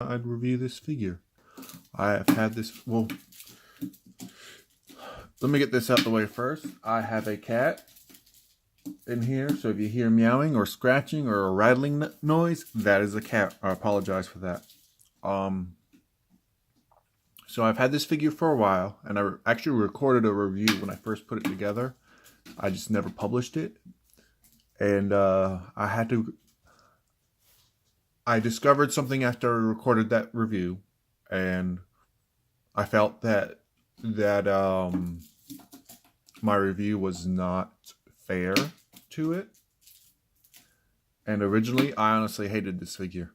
I'd review this figure. I have had this, well, let me get this out the way first. I have a cat in here, so if you hear meowing or scratching or a rattling noise, that is a cat. I apologize for that. So I've had this figure for a while, and I actually recorded a review when I first put it together. I just never published it. And I discovered something after I recorded that review, and I felt that my review was not fair to it. And originally, I honestly hated this figure.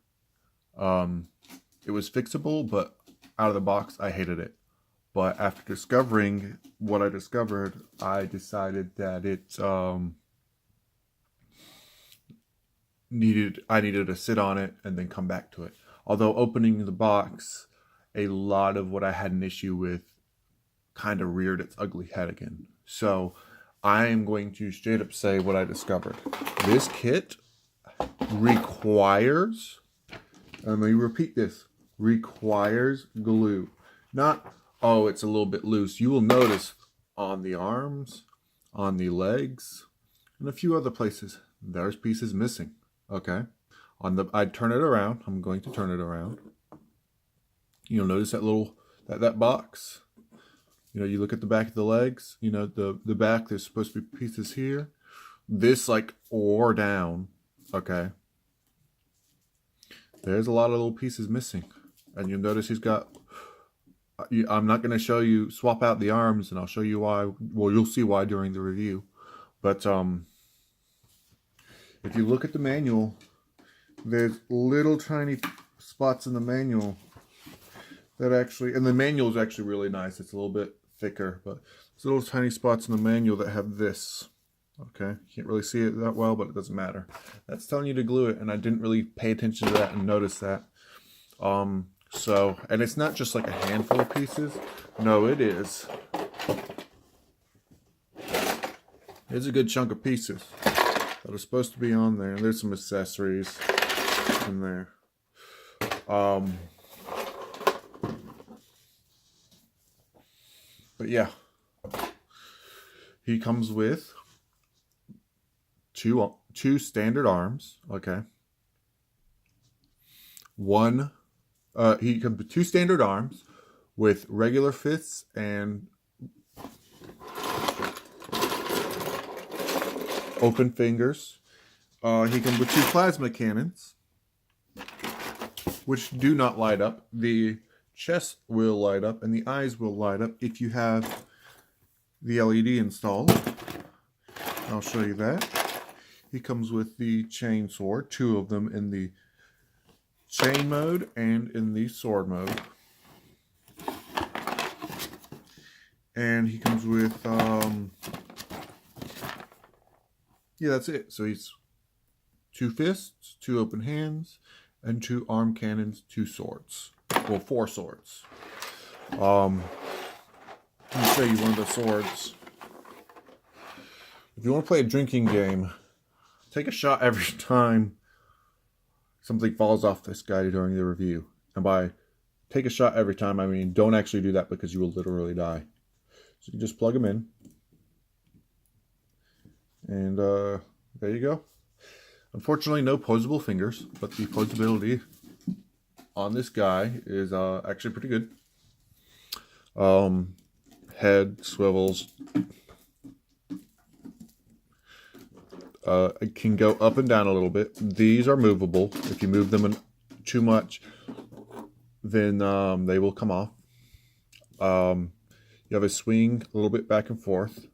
It was fixable, but out of the box, I hated it. But after discovering what I discovered, I decided that I needed to sit on it and then come back to it. Although opening the box, a lot of what I had an issue with kind of reared its ugly head again. So I am going to straight up say what I discovered. This kit requires, let me repeat this, requires glue. Not, oh, it's a little bit loose. You will notice on the arms, on the legs, and a few other places, there's pieces missing. Okay, I'd turn it around. I'm going to turn it around. You'll notice that little that box. You know, you look at the back of the legs. You know, the back. There's supposed to be pieces here. This like wore down. Okay. There's a lot of little pieces missing, and you'll notice he's got. I'm not going to swap out the arms, and I'll show you why. Well, you'll see why during the review, but if you look at the manual, there's little tiny spots in the manual that actually, and the manual is actually really nice. It's a little bit thicker, but there's little tiny spots in the manual that have this. Okay, can't really see it that well, but it doesn't matter. That's telling you to glue it, and I didn't really pay attention to that and notice that. So, and it's not just like a handful of pieces. No, it is. It's a good chunk of pieces that are supposed to be on there. There's some accessories in there. But yeah, he comes with two standard arms. Okay, he comes with two standard arms with regular fists and open fingers. He comes with two plasma cannons, which do not light up. The chest will light up and the eyes will light up if you have the LED installed. I'll show you that. He comes with the chain sword, two of them in the chain mode and in the sword mode. And he comes with yeah, that's it. So he's two fists, two open hands, and two arm cannons, two swords. Well, four swords. Let me show you one of the swords. If you want to play a drinking game, take a shot every time something falls off this guy during the review. And by take a shot every time, I mean don't actually do that because you will literally die. So you just plug them in. And there you go. Unfortunately, no posable fingers, but the posability on this guy is actually pretty good. Head swivels. It can go up and down a little bit. These are movable. If you move them too much, then they will come off. You have a swing a little bit back and forth.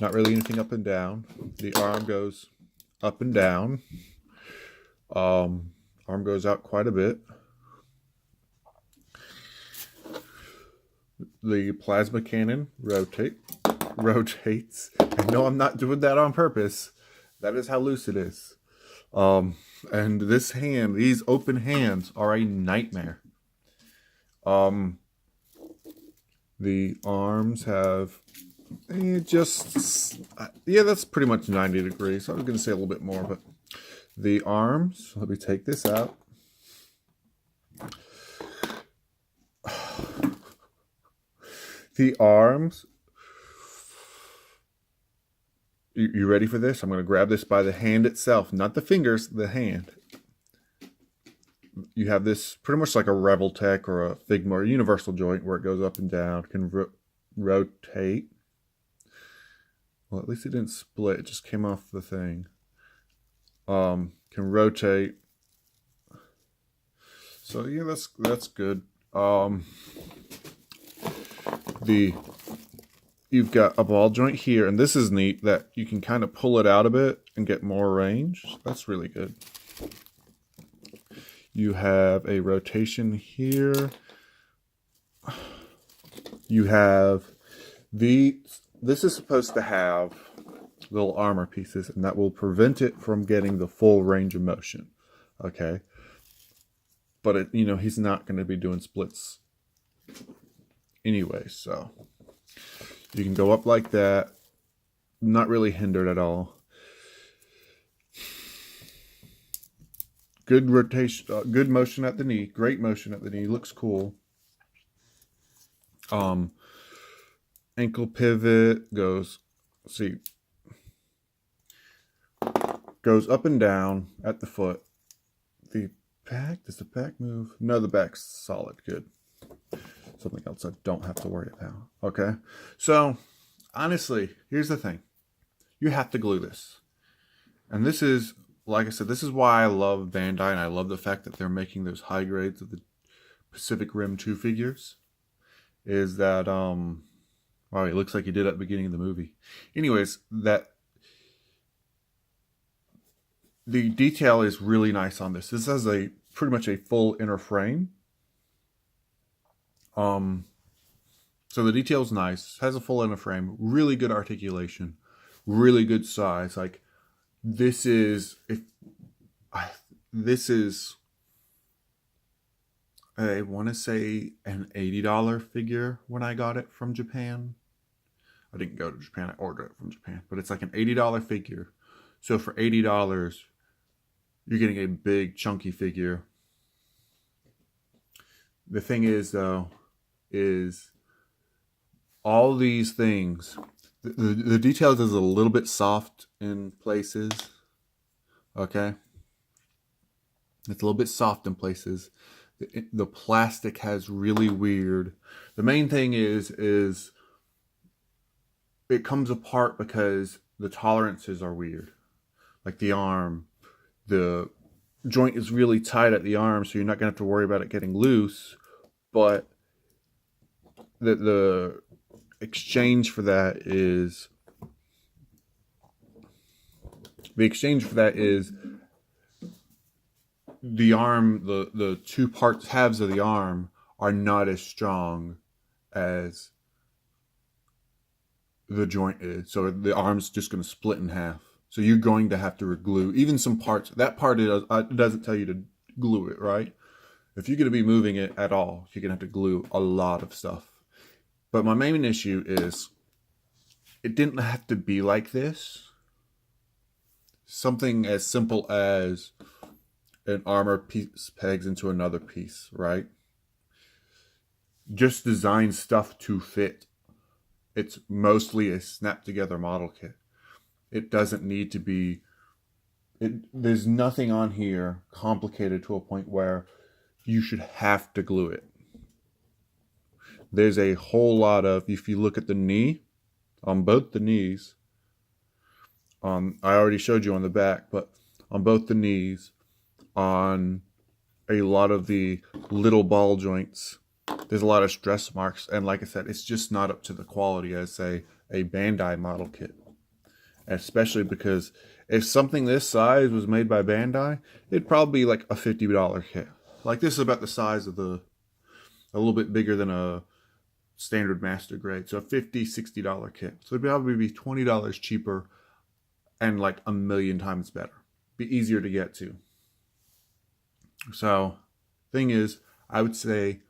Not really anything up and down. The arm goes up and down. Arm goes out quite a bit. The plasma cannon rotates. And no, I'm not doing that on purpose. That is how loose it is. And this hand, these open hands are a nightmare. The arms have yeah, that's pretty much 90 degrees. I was going to say a little bit more, but the arms, let me take this out. The arms. You ready for this? I'm going to grab this by the hand itself, not the fingers, the hand. You have this pretty much like a Revoltech or a Figma or a universal joint where it goes up and down, can rotate. Well, at least it didn't split. It just came off the thing. Can rotate. So yeah, that's good. You've got a ball joint here, and this is neat that you can kind of pull it out a bit and get more range. That's really good. You have a rotation here. You have this is supposed to have little armor pieces, and that will prevent it from getting the full range of motion. Okay. But he's not going to be doing splits anyway, so you can go up like that, not really hindered at all. Good rotation, good motion at the knee, great motion at the knee, looks cool. Ankle pivot goes up and down at the foot. The back, does the back move? No, the back's solid, good. Something else I don't have to worry about. Okay, so honestly, here's the thing. You have to glue this. And this is, like I said, this is why I love Bandai, and I love the fact that they're making those high grades of the Pacific Rim 2 figures. Is that, wow, it looks like he did at the beginning of the movie. Anyways, that the detail is really nice on this. This has pretty much a full inner frame. So the detail's nice, has a full inner frame, really good articulation, really good size. Like this is, I want to say an $80 figure when I got it from Japan. I didn't go to Japan, I ordered it from Japan, but it's like an $80 figure. So for $80, you're getting a big chunky figure. The thing is though, is all these things, the details is a little bit soft in places. Okay, it's a little bit soft in places. The plastic has really weird. The main thing is it comes apart because the tolerances are weird. Like the arm, the joint is really tight at the arm, so you're not gonna have to worry about it getting loose. But the exchange for that is the arm, the two halves of the arm are not as strong as the joint is. So the arm's just going to split in half. So you're going to have to glue even some parts. That part it doesn't tell you to glue it, right? If you're going to be moving it at all, you're going to have to glue a lot of stuff. But my main issue is it didn't have to be like this. Something as simple as an armor piece pegs into another piece, right? Just design stuff to fit. It's mostly a snap together model kit. It doesn't need to be, there's nothing on here complicated to a point where you should have to glue it. There's a whole lot of, if you look at the knee, on both the knees, I already showed you on the back, but on both the knees, on a lot of the little ball joints, there's a lot of stress marks. And like I said, it's just not up to the quality as a Bandai model kit. Especially because if something this size was made by Bandai, it'd probably be like a $50 kit. Like this is about the size of a little bit bigger than a standard master grade. So a $50, $60 kit. So it'd probably be $20 cheaper and like a million times better. Be easier to get to. So thing is, I would say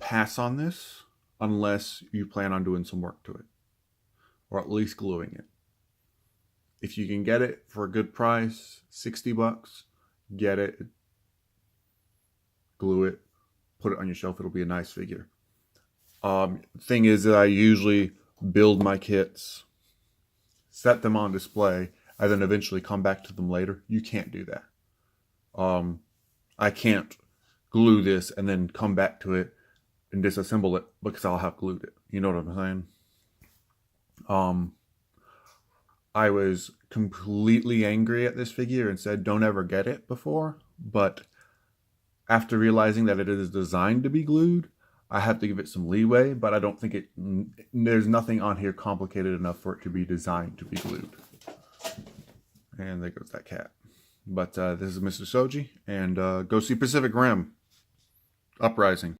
pass on this unless you plan on doing some work to it. Or at least gluing it. If you can get it for a good price, $60, get it, glue it, put it on your shelf. It'll be a nice figure. Thing is that I usually build my kits, set them on display, and then eventually come back to them later. You can't do that. I can't glue this and then come back to it and disassemble it because I'll have glued it. You know what I'm saying? I was completely angry at this figure and said, don't ever get it before. But after realizing that it is designed to be glued, I have to give it some leeway, but I don't think there's nothing on here complicated enough for it to be designed to be glued. And there goes that cat. But this is Mr. Souji, and go see Pacific Rim Uprising.